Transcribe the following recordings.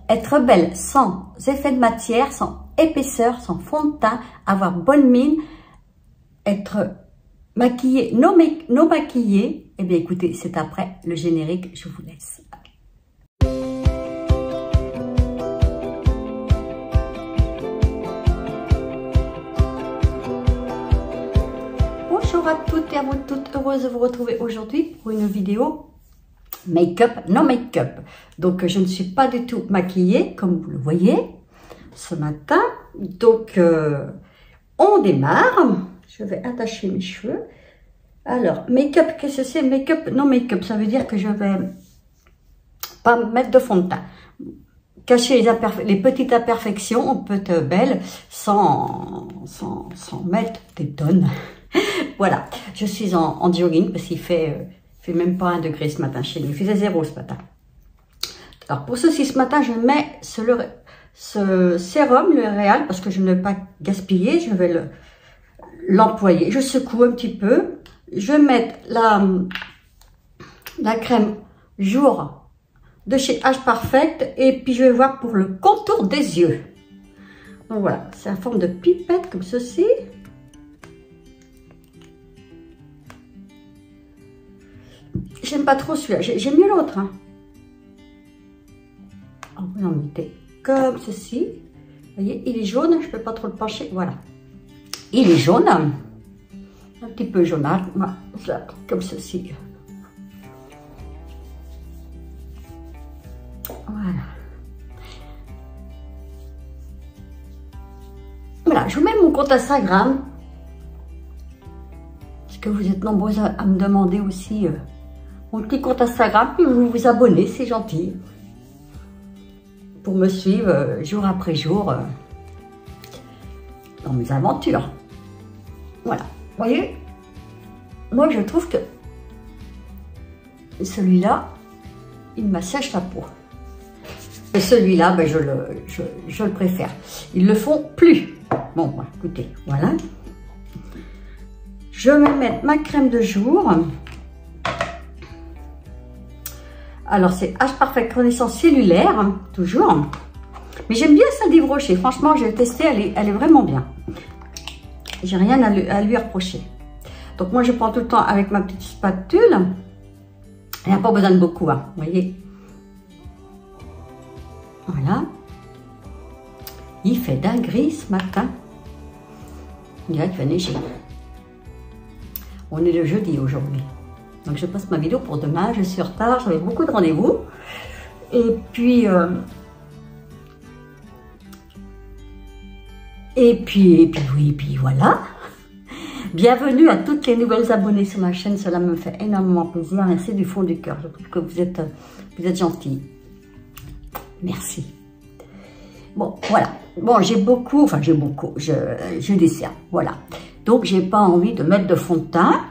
être belle sans effet de matière, sans épaisseur, sans fond de teint, avoir bonne mine, être maquillée, non maquillée. Eh bien écoutez, c'est après le générique, je vous laisse. Bonjour à toutes et à vous toutes, heureuse de vous retrouver aujourd'hui pour une vidéo make-up, non make-up. Donc je ne suis pas du tout maquillée comme vous le voyez ce matin. Donc on démarre. Je vais attacher mes cheveux. Alors make-up, qu'est-ce que c'est? Make-up, non make-up, ça veut dire que je vais pas mettre de fond de teint. Cacher les petites imperfections, on peut être belle sans mettre des tonnes. Voilà, je suis en jogging parce qu'il fait même pas 1 degré ce matin chez nous. Il faisait 0 ce matin. Alors pour ceci, ce matin, je mets ce sérum, le L'Oréal, parce que je ne vais pas gaspiller. Je vais l'employer. Je secoue un petit peu. Je vais mettre la crème jour de chez Age Perfect. Et puis je vais voir pour le contour des yeux. Donc voilà, c'est en forme de pipette comme ceci. J'aime pas trop celui-là, j'aime mieux l'autre. Hein. Vous en mettez comme ceci. Vous voyez, il est jaune, je peux pas trop le pencher. Voilà. Il est jaune, un petit peu jaunâtre, voilà, comme ceci. Voilà. Voilà, je vous mets mon compte Instagram. Parce que vous êtes nombreux à me demander aussi mon petit compte Instagram, puis vous vous abonnez, c'est gentil. Pour me suivre jour après jour dans mes aventures. Voilà. Vous voyez, moi je trouve que celui-là, il m'assèche la peau. Et celui-là, ben, je le préfère. Ils le font plus. Bon, écoutez, voilà. Je vais mettre ma crème de jour. Alors, c'est Age Perfect Renaissance Cellulaire, hein, toujours. Mais j'aime bien celle d'Yves Rocher. Franchement, j'ai testé, elle est vraiment bien. J'ai rien à lui reprocher. Donc, moi, je prends tout le temps avec ma petite spatule. Il n'y a pas besoin de beaucoup, hein, vous voyez. Voilà. Il fait d'un gris ce matin. On dirait qu'il va neiger. On est le jeudi aujourd'hui. Donc je passe ma vidéo pour demain, je suis en retard, j'avais beaucoup de rendez-vous. Et puis voilà. Bienvenue à toutes les nouvelles abonnées sur ma chaîne, cela me fait énormément plaisir. Merci du fond du cœur, je trouve que vous êtes gentils. Merci. Bon, voilà. Bon, je dessine, voilà. Donc j'ai pas envie de mettre de fond de teint.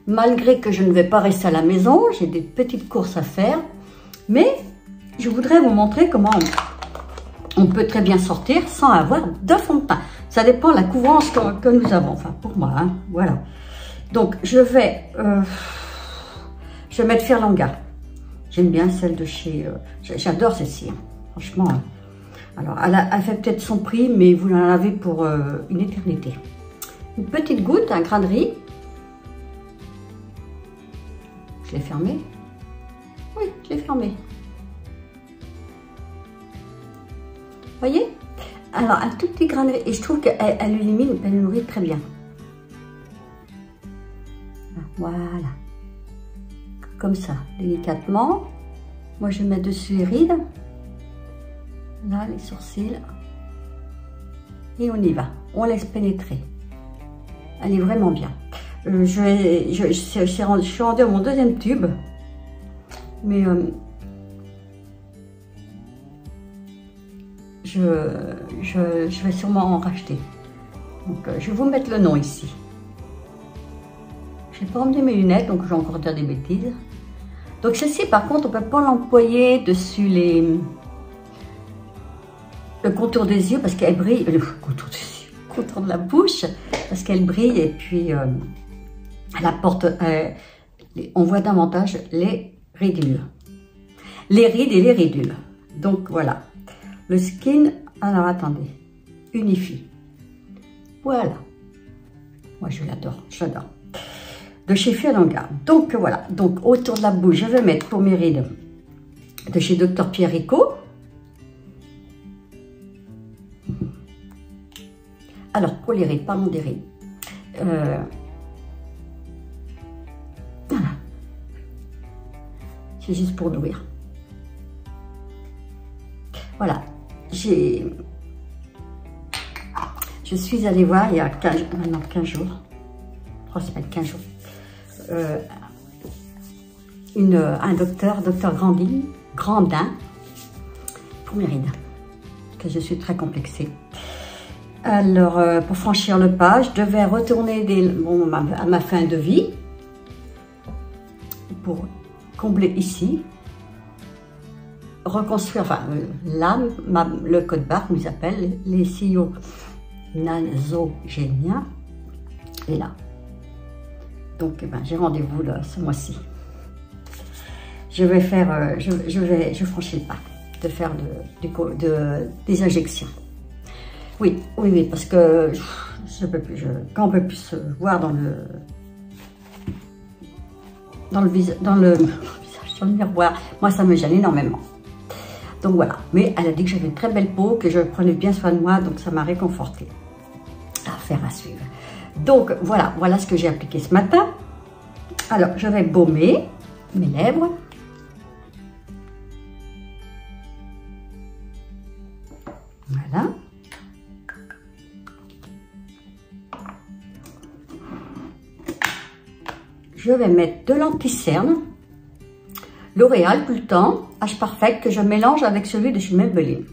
Malgré que je ne vais pas rester à la maison, j'ai des petites courses à faire. Mais je voudrais vous montrer comment on peut très bien sortir sans avoir de fond de teint. Ça dépend de la couvrance que nous avons. Enfin, pour moi, hein, voilà. Donc, je vais mettre Firlanga. J'aime bien celle de chez... J'adore celle-ci, hein, franchement. Hein. Alors, elle fait peut-être son prix, mais vous en avez pour une éternité. Une petite goutte, un grain de riz. Je l'ai fermé. Oui, je l'ai fermé. Voyez? Alors, un tout petit grain de riz. Et je trouve qu'elle illumine, elle nourrit très bien. Voilà. Comme ça, délicatement. Moi, je mets dessus les rides. Là, les sourcils. Et on y va. On laisse pénétrer. Elle est vraiment bien. Je suis rendue à mon 2e tube. Mais je vais sûrement en racheter. Donc, je vais vous mettre le nom ici. Je n'ai pas emmené mes lunettes, donc je vais encore dire des bêtises. Donc, celle-ci, par contre, on ne peut pas l'employer dessus le contour des yeux parce qu'elle brille. Le contour des yeux, contour de la bouche parce qu'elle brille et puis elle apporte. On voit davantage les ridules. Les rides et les ridules. Donc voilà, le skin, alors attendez, Unifie. Voilà, moi je l'adore, j'adore. De chez Fialanga. Donc voilà, donc autour de la bouche, je vais mettre pour mes rides de chez Dr Pierrico. Alors pour les rides, parlons des rides. Voilà, c'est juste pour nourrir. Voilà, je suis allée voir il y a 15 jours, 3 semaines, 15 jours, un docteur Grandin, pour mes rides, que je suis très complexée. Alors, pour franchir le pas, je devais retourner à ma fin de vie, pour combler ici, reconstruire, enfin, là, le code barre, comme ils appellent, les sillons nasogéniens, et là. Donc, j'ai rendez-vous ce mois-ci. Je vais faire, je franchis le pas de faire des injections. Oui, parce que quand on peut plus se voir dans le visage, dans le miroir, moi ça me gêne énormément. Donc voilà, mais elle a dit que j'avais une très belle peau, que je prenais bien soin de moi, donc ça m'a réconfortée. Affaire à suivre. Donc voilà ce que j'ai appliqué ce matin. Alors je vais baumer mes lèvres. Voilà. Je vais mettre de l'anti-cerne, L'Oréal tout le temps, H Perfect, que je mélange avec celui de chez Maybelline.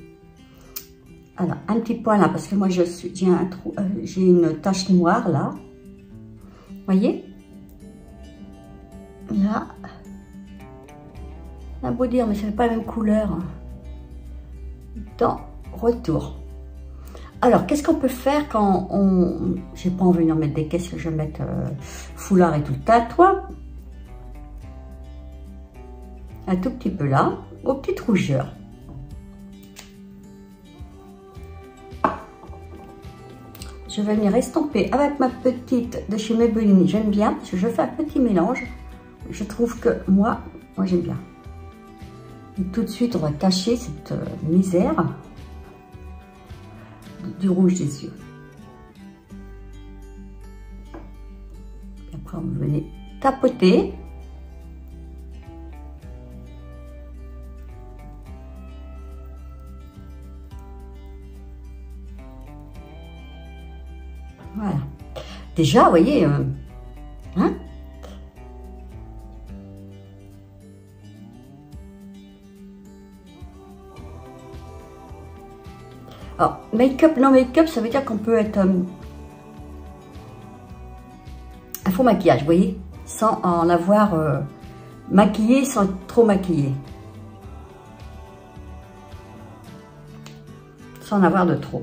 Alors, un petit point là, parce que moi j'ai une tache noire là. Vous voyez? Là. On a beau dire, mais ce n'est pas la même couleur. Dans retour. Alors, qu'est-ce qu'on peut faire quand on... J'ai pas envie d'en mettre des caisses, que je vais mettre foulard et tout le tatouage. Un tout petit peu là, aux petites rougeurs. Je vais venir estomper avec ma petite de chez Maybelline. J'aime bien, parce que je fais un petit mélange. Je trouve que moi j'aime bien. Et tout de suite, on va cacher cette misère du rouge des yeux. Et après, vous venez tapoter. Voilà. Déjà, vous voyez, hein? Alors, make-up, non make-up, ça veut dire qu'on peut être un faux maquillage, vous voyez, sans en avoir maquillé, sans être trop maquillé. Sans en avoir de trop.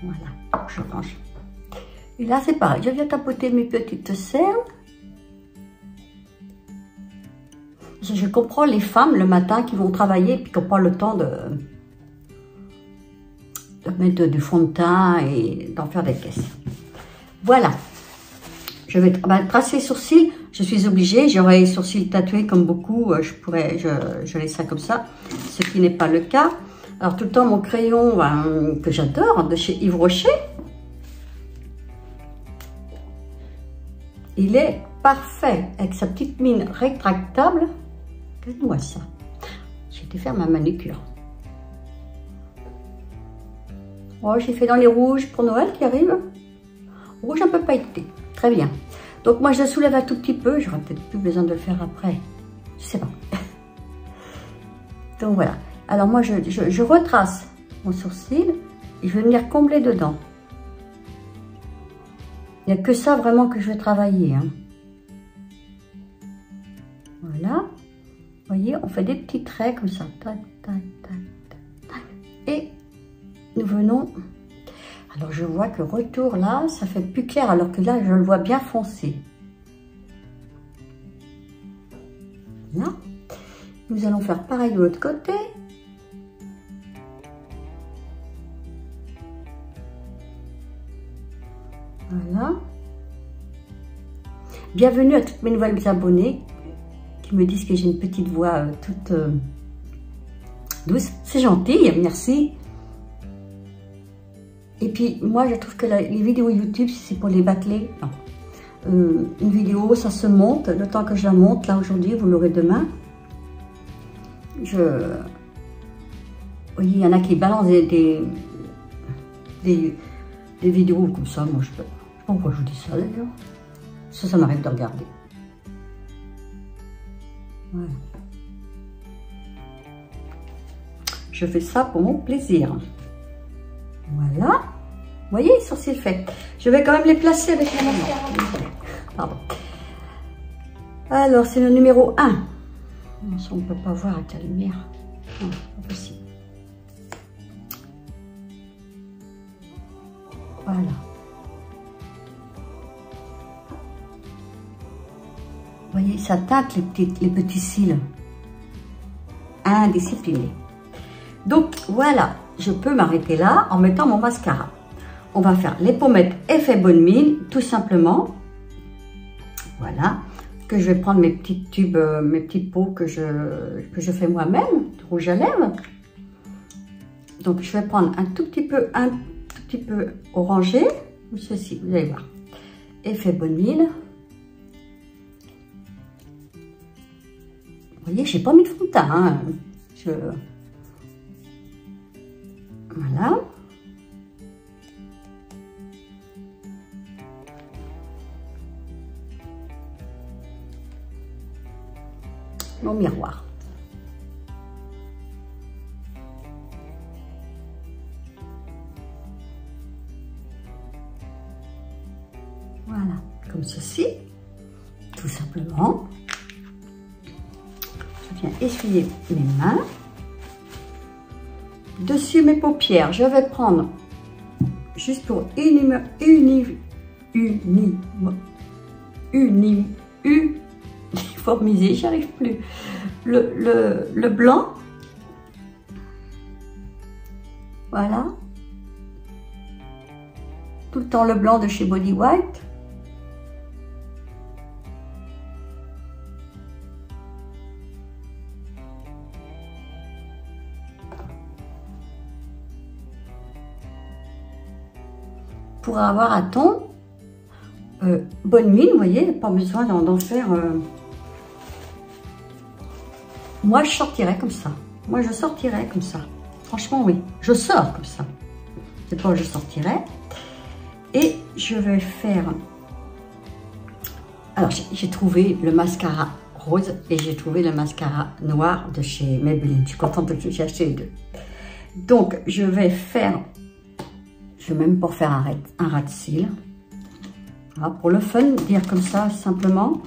Voilà, je range. Et là, c'est pareil, je viens tapoter mes petites cernes. Je comprends les femmes le matin qui vont travailler et qui n'ont pas le temps de mettre du fond de teint et d'en faire des caisses. Voilà. Je vais tracer les sourcils. Je suis obligée. J'aurais les sourcils tatoués comme beaucoup. Je laisserai comme ça. Ce qui n'est pas le cas. Alors tout le temps, mon crayon que j'adore, de chez Yves Rocher. Il est parfait. Avec sa petite mine rétractable. Regarde-moi ça. J'ai été faire ma manucure. Oh, j'ai fait dans les rouges pour Noël qui arrive. Rouge un peu pailleté. Très bien. Donc moi je le soulève un tout petit peu. J'aurai peut-être plus besoin de le faire après. Je sais pas. Donc voilà. Alors moi je retrace mon sourcil et je vais venir combler dedans. Il n'y a que ça vraiment que je vais travailler. Hein. Voilà. Vous voyez, on fait des petits traits comme ça. Tac, tac, tac, tac. Et nous venons, alors je vois que retour là, ça fait plus clair, alors que là, je le vois bien foncé. Là, nous allons faire pareil de l'autre côté. Bienvenue à toutes mes nouvelles abonnées qui me disent que j'ai une petite voix toute douce. C'est gentil, merci. Et puis, moi, je trouve que les vidéos YouTube, si c'est pour les bâcler, non. Une vidéo, ça se monte. Le temps que je la monte, là, aujourd'hui, vous l'aurez demain. Oui, il y en a qui balancent des vidéos comme ça. Moi, je sais pas pourquoi je vous dis ça, d'ailleurs. Ça m'arrive de regarder. Voilà. Je fais ça pour mon plaisir. Voilà. Vous voyez, les sourcils faits. Je vais quand même les placer avec la mascara. Pardon. Alors, c'est le numéro 1. Non, ça, on ne peut pas voir avec la lumière. Non, c'est pas possible. Voilà. Vous voyez, ça teinte les petits cils. Indisciplinés. Donc, voilà. Je peux m'arrêter là en mettant mon mascara. On va faire les pommettes effet bonne mine, tout simplement. Voilà. Que je vais prendre mes petits tubes, mes petites pots que je fais moi-même, de rouge à lèvres. Donc, je vais prendre un tout petit peu orangé. Ceci, vous allez voir. Effet bonne mine. Vous voyez, j'ai pas mis de fond de teint. Hein. Voilà. Mon miroir. Voilà, comme ceci, tout simplement. Je viens essuyer mes mains. Dessus mes paupières, je vais prendre, juste pour uniformiser, j'y arrive plus, le blanc. Voilà. Tout le temps le blanc de chez Body White. Pour avoir un ton bonne mine, vous voyez, pas besoin d'en faire. Moi, je sortirais comme ça. Moi, je sortirais comme ça. Franchement, oui, je sors comme ça. C'est pas où je sortirais. Et je vais faire. Alors, j'ai trouvé le mascara rose et j'ai trouvé le mascara noir de chez Maybelline. Je suis contente que j'ai acheté les deux. Donc, je vais faire. Je vais même pas faire un ras de cils. Voilà, pour le fun, dire comme ça, simplement.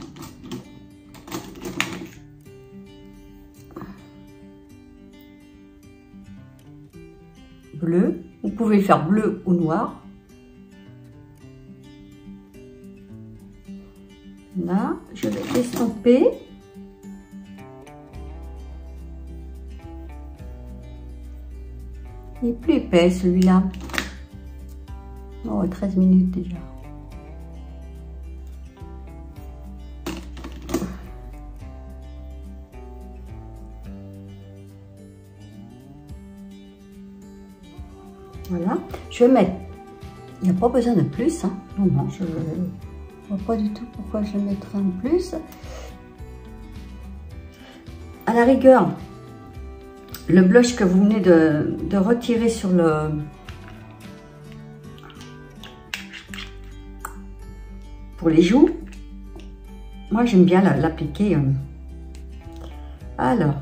Bleu. Vous pouvez faire bleu ou noir. Là, je vais estomper. Il est plus épais celui-là. Oh, 13 minutes déjà. Voilà. Je vais mettre... Il n'y a pas besoin de plus. Hein. Non, je ne vois pas du tout pourquoi je mettrais en plus. À la rigueur, le blush que vous venez de retirer sur le... Pour les joues, moi j'aime bien l'appliquer. Alors,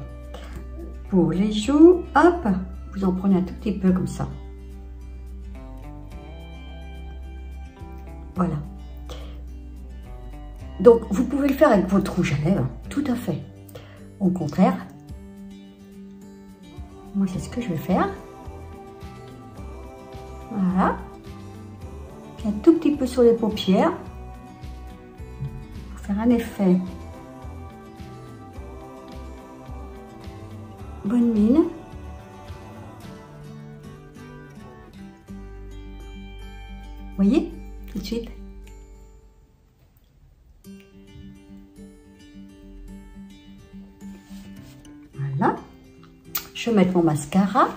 pour les joues, hop, vous en prenez un tout petit peu comme ça. Voilà. Donc, vous pouvez le faire avec votre rouge à lèvres, tout à fait. Au contraire, moi c'est ce que je vais faire. Voilà. Un tout petit peu sur les paupières. Faire un effet bonne mine. Voyez tout de suite. Je vais mettre mon mascara.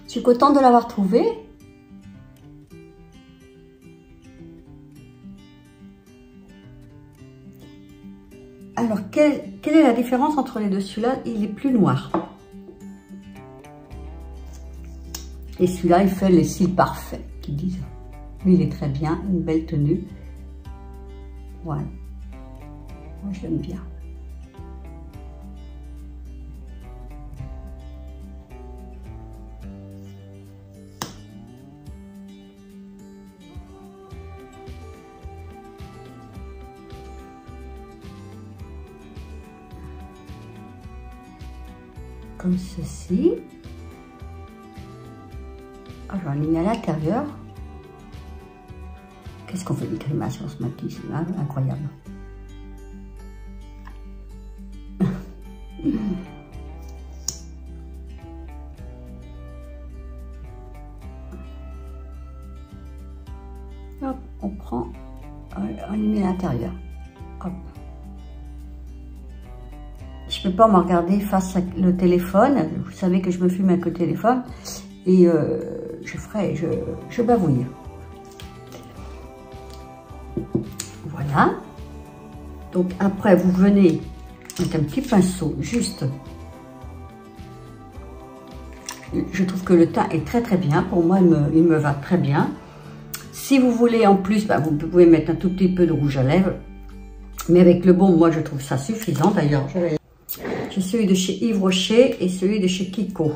Je suis contente de l'avoir trouvé. Alors, quelle est la différence entre les deux? Celui-là, il est plus noir. Et celui-là, il fait les cils parfaits, qu'ils disent. Lui, il est très bien, une belle tenue. Voilà. Moi, je l'aime bien. Comme ceci. J'en ai mis à l'intérieur. Qu'est-ce qu'on fait des grimaces sur ce maquillage, hein? Incroyable. Hop, on prend, on y met à l'intérieur. Hop. Je peux pas me regarder face à le téléphone. Vous savez que je me filme avec le téléphone et je bavouille. Voilà. Donc après, vous venez avec un petit pinceau, juste. Je trouve que le teint est très très bien. Pour moi, il me va très bien. Si vous voulez en plus, bah, vous pouvez mettre un tout petit peu de rouge à lèvres. Mais avec le bon, moi, je trouve ça suffisant. D'ailleurs, j'ai celui de chez Yves Rocher et celui de chez Kiko.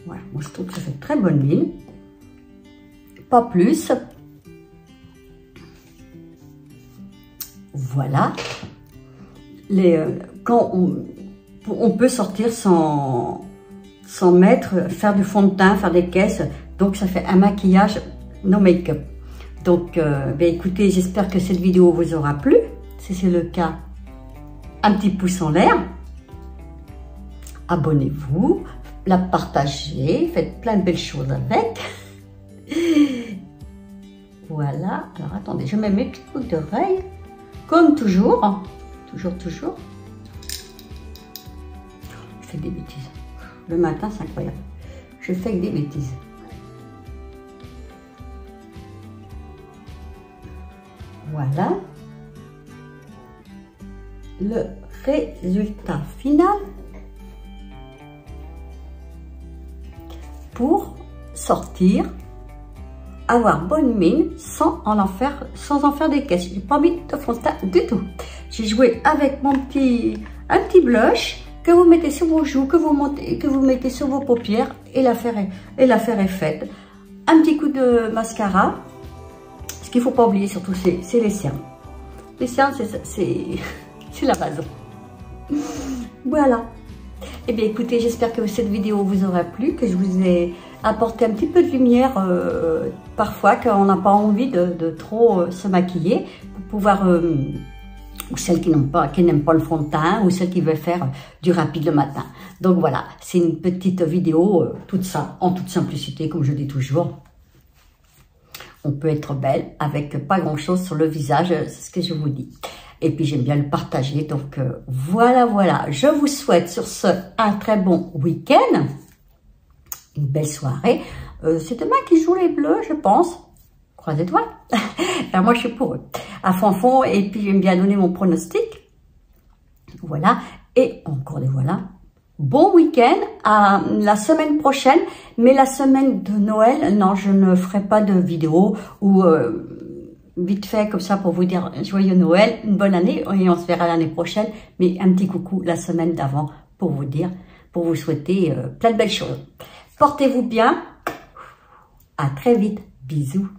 Voilà, moi je trouve que ça fait très bonne mine. Pas plus. Voilà. Quand on peut sortir sans faire du fond de teint, faire des caisses. Donc ça fait un maquillage no make-up. Donc, écoutez, j'espère que cette vidéo vous aura plu. Si c'est le cas, un petit pouce en l'air. Abonnez-vous, la partagez, faites plein de belles choses avec. Voilà. Alors, attendez, je mets mes petites boucles d'oreilles. Comme toujours. Toujours. Je fais des bêtises. Le matin, c'est incroyable. Je fais que des bêtises. Voilà le résultat final pour sortir, avoir bonne mine sans en faire des caisses. J'ai pas mis de fond de teint du tout. J'ai joué avec un petit blush que vous mettez sur vos joues, que vous mettez sur vos paupières et l'affaire est faite. Un petit coup de mascara. Ce qu'il ne faut pas oublier surtout, c'est les cernes. Les cernes, c'est la base. Voilà. Eh bien, écoutez, j'espère que cette vidéo vous aura plu, que je vous ai apporté un petit peu de lumière parfois, quand on n'a pas envie de trop se maquiller, pour pouvoir, ou celles qui n'aiment pas le fond de teint, ou celles qui veulent faire du rapide le matin. Donc voilà, c'est une petite vidéo, en toute simplicité, comme je dis toujours. On peut être belle avec pas grand chose sur le visage, c'est ce que je vous dis. Et puis j'aime bien le partager, donc voilà. Je vous souhaite sur ce un très bon week-end, une belle soirée. C'est demain qui joue les bleus, je pense. Croisez-toi. Alors moi je suis pour eux. À fond, et puis j'aime bien donner mon pronostic. Voilà, et encore des voilà. Bon week-end, à la semaine prochaine, mais la semaine de Noël, non, je ne ferai pas de vidéo ou vite fait comme ça pour vous dire joyeux Noël, une bonne année et on se verra l'année prochaine, mais un petit coucou la semaine d'avant pour vous souhaiter plein de belles choses. Portez-vous bien, à très vite, bisous.